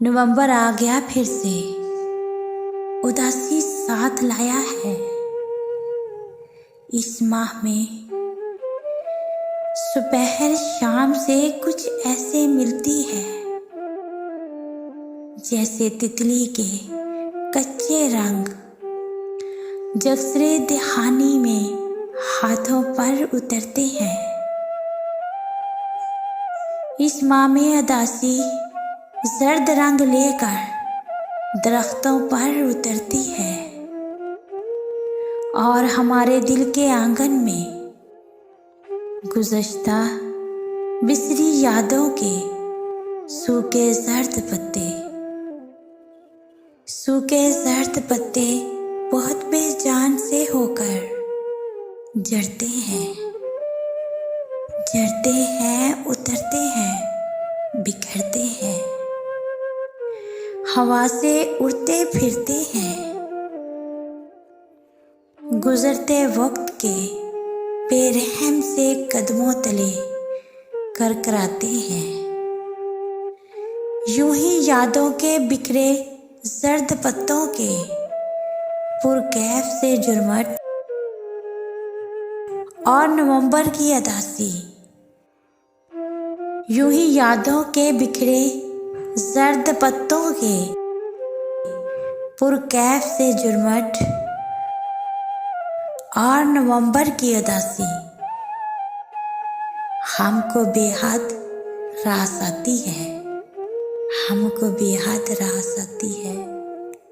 नवंबर आ गया फिर से, उदासी साथ लाया है। इस माह में सुपहर शाम से कुछ ऐसे मिलती है, जैसे तितली के कच्चे रंग जसरे दहानी में हाथों पर उतरते हैं। इस माह में उदासी जर्द रंग लेकर दरख्तों पर उतरती है और हमारे दिल के आंगन में गुज़श्ता बिसरी यादों के सूखे जर्द पत्ते बहुत बेजान से होकर जड़ते हैं, उतरते हैं, बिखरते हैं, हवा से उड़ते फिरते हैं, गुजरते वक्त के बेरहम से कदमों तले करकराते हैं। यूं ही यादों के बिखरे जर्द पत्तों के पुरकैफ से जुर्मट और नवंबर की उदासी, यूं ही यादों के बिखरे जर्द पत्तों के पुरकैफ से जुर्मट और नवंबर की उदासी हमको बेहद रास आती है।